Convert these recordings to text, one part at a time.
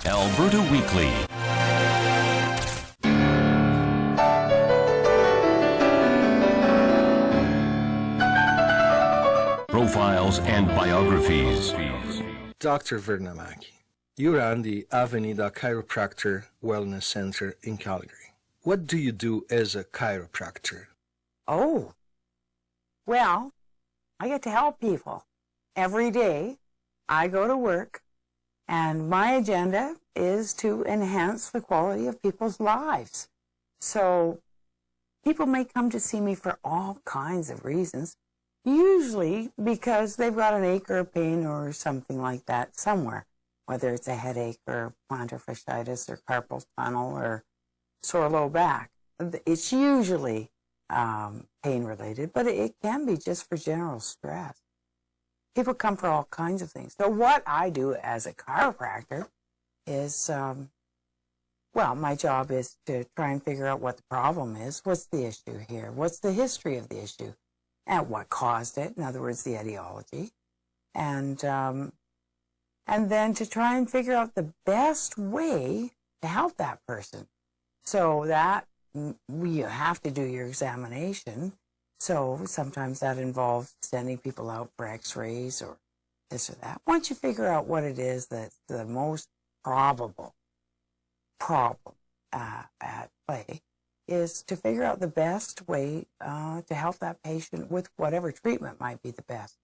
Alberta Weekly. Profiles and biographies. Dr. Verna Mackey, you run the Avenida Chiropractic Wellness Center in Calgary. What do you do as a chiropractor? Oh, well, I get to help people. Every day I go to work, and my agenda is to enhance the quality of people's lives. So people may come to see me for all kinds of reasons, usually because they've got an ache or a pain or something like that somewhere, whether it's a headache or plantar fasciitis or carpal tunnel or sore low back. It's usually pain-related, but it can be just for general stress. People come for all kinds of things. So what I do as a chiropractor is, my job is to try and figure out what the problem is. What's the issue here? What's the history of the issue? And what caused it? In other words, the etiology. And then to try and figure out the best way to help that person. So that you have to do your examination. So sometimes that involves sending people out for x-rays or this or that. Once you figure out what it is that's the most probable problem at play, is to figure out the best way to help that patient with whatever treatment might be the best.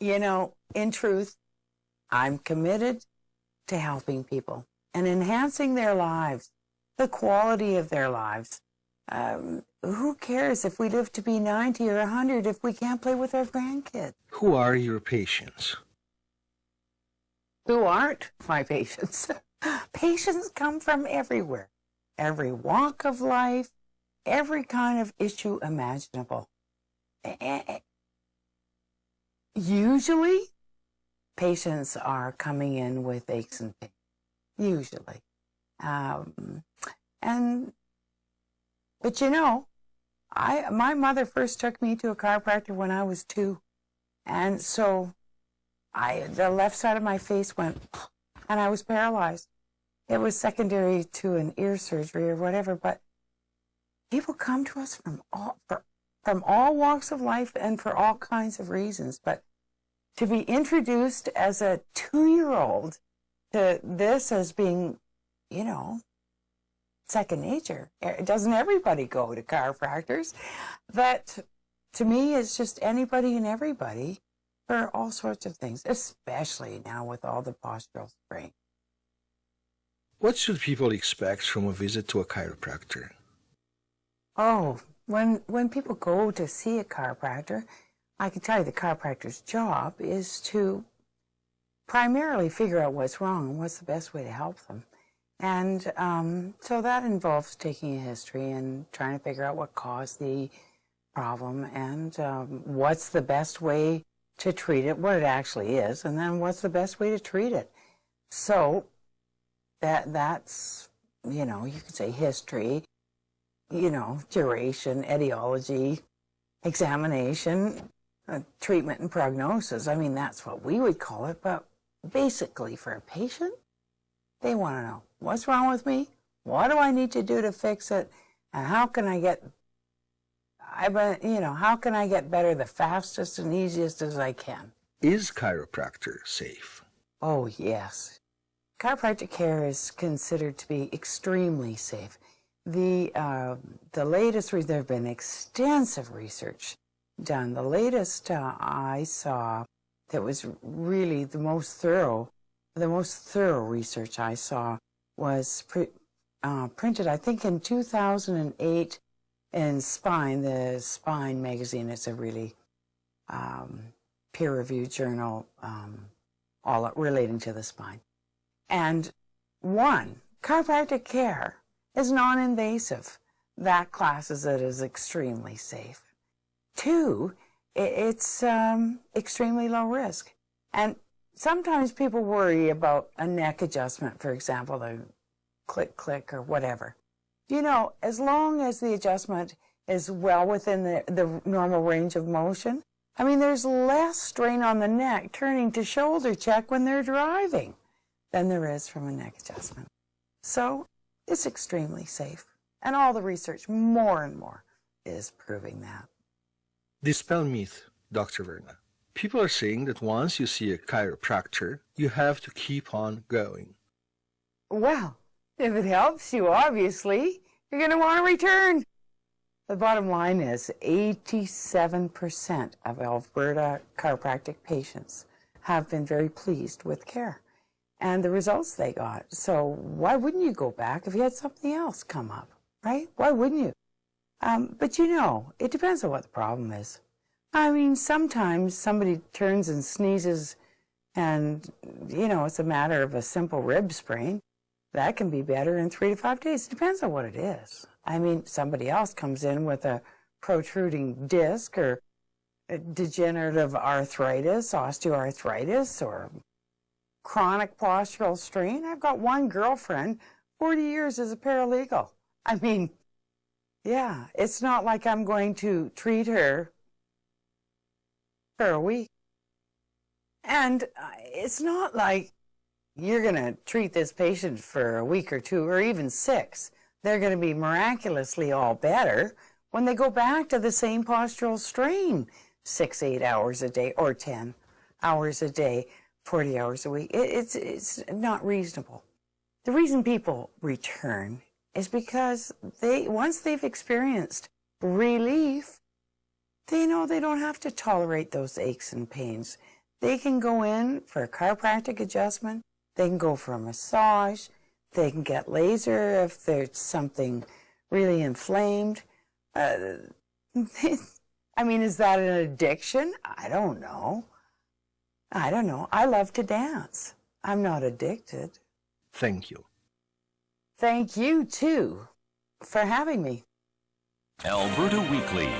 You know, in truth, I'm committed to helping people and enhancing their lives, the quality of their lives. Who cares if we live to be 90 or 100 if we can't play with our grandkids? Who are your patients? Who aren't my patients? Patients come from everywhere, every walk of life, every kind of issue imaginable. Usually, patients are coming in with aches and pains, usually. But you know, my mother first took me to a chiropractor when I was 2. And so the left side of my face went, and I was paralyzed. It was secondary to an ear surgery or whatever, but people come to us from all walks of life and for all kinds of reasons. But to be introduced as a 2-year-old to this as being, you know, second nature. Doesn't everybody go to chiropractors? But to me, it's just anybody and everybody for all sorts of things, especially now with all the postural strain. What should people expect from a visit to a chiropractor? Oh, when people go to see a chiropractor, I can tell you the chiropractor's job is to primarily figure out what's wrong and what's the best way to help them. And so that involves taking a history and trying to figure out what caused the problem and what's the best way to treat it, what it actually is, and then what's the best way to treat it. So that's, you know, you could say history, you know, duration, etiology, examination, treatment and prognosis. I mean, that's what we would call it, but basically for a patient, they want to know, what's wrong with me? What do I need to do to fix it? And how can I get better the fastest and easiest as I can? Is chiropractor safe? Oh, yes. Chiropractic care is considered to be extremely safe. The latest, there have been extensive research done. The latest I saw that was really the most thorough research I saw was printed, I think, in 2008 in Spine, the Spine magazine. It's a really peer-reviewed journal all relating to the spine. And 1, chiropractic care is non-invasive. That classes it as extremely safe. 2, it's extremely low risk. And sometimes people worry about a neck adjustment, for example, the click or whatever. You know, as long as the adjustment is well within the normal range of motion, I mean, there's less strain on the neck turning to shoulder check when they're driving. than there is from a neck adjustment. So it's extremely safe. And all the research, more and more, is proving that. Dispel myth, Dr. Verna. People are saying that once you see a chiropractor, you have to keep on going. Well, if it helps you, obviously, you're going to want to return. The bottom line is 87% of Alberta chiropractic patients have been very pleased with care and the results they got. So why wouldn't you go back if you had something else come up, right? Why wouldn't you? But you know, it depends on what the problem is. I mean, sometimes somebody turns and sneezes and, you know, it's a matter of a simple rib sprain. That can be better in 3 to 5 days. It depends on what it is. I mean, somebody else comes in with a protruding disc or degenerative arthritis, osteoarthritis, or chronic postural strain. I've got one girlfriend, 40 years as a paralegal. I mean, yeah, it's not like I'm going to treat her for a week. And it's not like you're going to treat this patient for a week or 2 or even 6. They're going to be miraculously all better when they go back to the same postural strain 6, 8 hours a day or 10 hours a day, 40 hours a week. It's not reasonable. The reason people return is because once they've experienced relief, they know they don't have to tolerate those aches and pains. They can go in for a chiropractic adjustment. They can go for a massage. They can get laser if there's something really inflamed. I mean, is that an addiction? I don't know. I love to dance. I'm not addicted. Thank you. Thank you, too, for having me. Alberta Weekly.